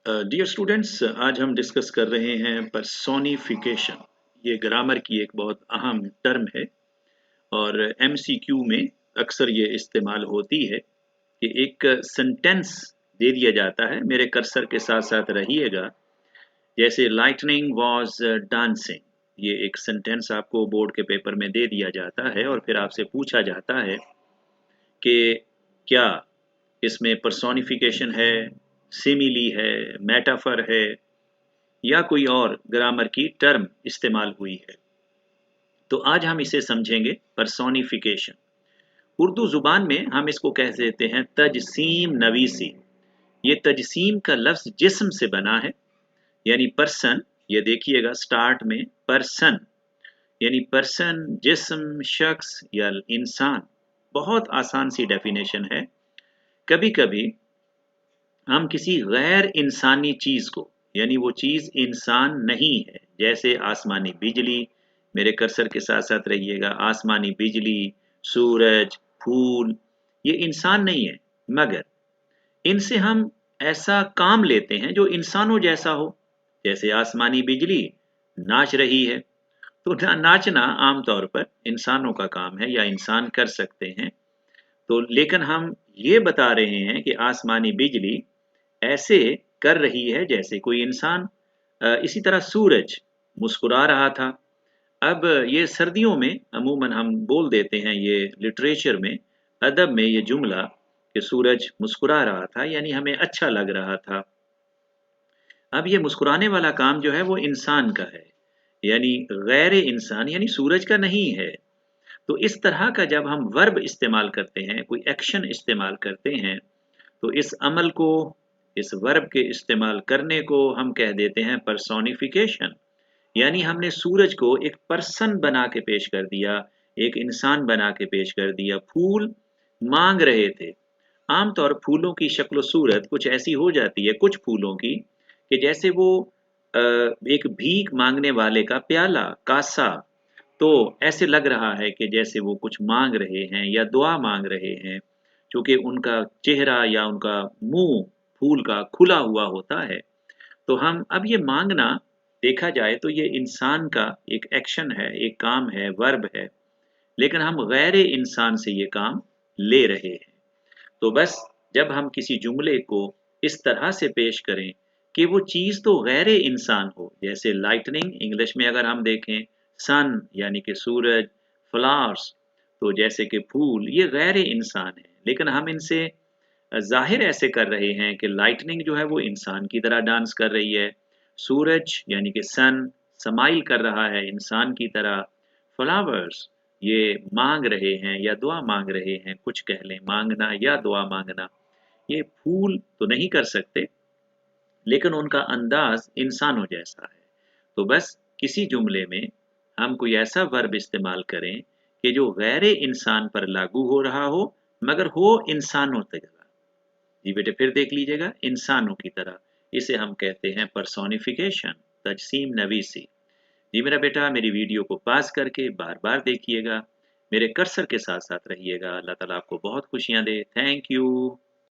Dear students, आज हम discuss कर रहे हैं पर्सोनिफिकेशन। ये ग्रामर की एक बहुत अहम टर्म है और एमसीक्यू में अक्सर ये इस्तेमाल होती है कि एक सेंटेंस दे दिया जाता है। मेरे कर्सर के साथ साथ रहिएगा। जैसे लाइटनिंग वाज डांसिंग, ये एक सेंटेंस आपको बोर्ड के पेपर में दे दिया जाता है और फिर आपसे पूछा जाता है कि क्या इसमें पर्सोनिफिकेशन है, सिमिली है, मेटाफर है या कोई और ग्रामर की टर्म इस्तेमाल हुई है। तो आज हम इसे समझेंगे पर्सोनिफिकेशन। उर्दू जुबान में हम इसको कह देते हैं तजसीम नवीसी। ये तजसीम का लफ्ज जिस्म से बना है, यानी पर्सन। ये देखिएगा स्टार्ट में पर्सन, यानी पर्सन, जिस्म, शख्स या इंसान। बहुत आसान सी डेफिनेशन है। कभी कभी हम किसी गैर इंसानी चीज को, यानी वो चीज इंसान नहीं है, जैसे आसमानी बिजली, मेरे कर्सर के साथ साथ रहिएगा, आसमानी बिजली, सूरज, फूल, ये इंसान नहीं है, मगर इनसे हम ऐसा काम लेते हैं जो इंसानों जैसा हो। जैसे आसमानी बिजली नाच रही है, तो नाचना आमतौर पर इंसानों का काम है या इंसान कर सकते हैं। तो लेकिन हम ये बता रहे हैं कि आसमानी बिजली ऐसे कर रही है जैसे कोई इंसान। इसी तरह सूरज मुस्कुरा रहा था। अब ये सर्दियों में अमूमन हम बोल देते हैं, ये लिटरेचर में, अदब में ये जुमला कि सूरज मुस्कुरा रहा था, यानी हमें अच्छा लग रहा था। अब ये मुस्कुराने वाला काम जो है वो इंसान का है, यानी गैर इंसान, यानी सूरज का नहीं है। तो इस तरह का जब हम वर्ब इस्तेमाल करते हैं, कोई एक्शन इस्तेमाल करते हैं, तो इस अमल को, इस वर्ब के इस्तेमाल करने को हम कह देते हैं पर्सोनिफिकेशन। यानी हमने सूरज को एक पर्सन बना के पेश कर दिया, एक इंसान बना के पेश कर दिया। फूल मांग रहे थे। आमतौर फूलों की शक्ल सूरत कुछ ऐसी हो जाती है, कुछ फूलों की, कि जैसे वो एक भीख मांगने वाले का प्याला, कासा। तो ऐसे लग रहा है कि जैसे वो कुछ मांग रहे हैं या दुआ मांग रहे हैं, क्योंकि उनका चेहरा या उनका मुंह फूल का खुला हुआ होता है। तो हम अब ये मांगना देखा जाए तो ये इंसान का एक एक्शन है, एक काम है, वर्ब है, लेकिन हम गैर इंसान से ये काम ले रहे हैं। तो बस जब हम किसी जुमले को इस तरह से पेश करें कि वो चीज़ तो गैर इंसान हो, जैसे लाइटनिंग इंग्लिश में अगर हम देखें, सन यानी कि सूरज, फ्लावर्स तो जैसे कि फूल, ये गैर इंसान है, लेकिन हम इनसे ज़ाहिर ऐसे कर रहे हैं कि लाइटनिंग जो है वो इंसान की तरह डांस कर रही है, सूरज यानी कि सन समाइल कर रहा है इंसान की तरह, फ्लावर्स ये मांग रहे हैं या दुआ मांग रहे हैं, कुछ कह लें मांगना या दुआ मांगना। ये फूल तो नहीं कर सकते, लेकिन उनका अंदाज इंसानों जैसा है। तो बस किसी जुमले में हम कोई ऐसा वर्ब इस्तेमाल करें कि जो गैर इंसान पर लागू हो रहा हो, मगर हो इंसानों तरह। जी बेटे फिर देख लीजिएगा, इंसानों की तरह। इसे हम कहते हैं पर्सोनिफिकेशन, तजसीम नवीसी। जी मेरा बेटा, मेरी वीडियो को पॉज़ करके बार-बार देखिएगा। मेरे कर्सर के साथ-साथ रहिएगा। अल्लाह ताला आपको बहुत खुशियाँ दे। Thank you.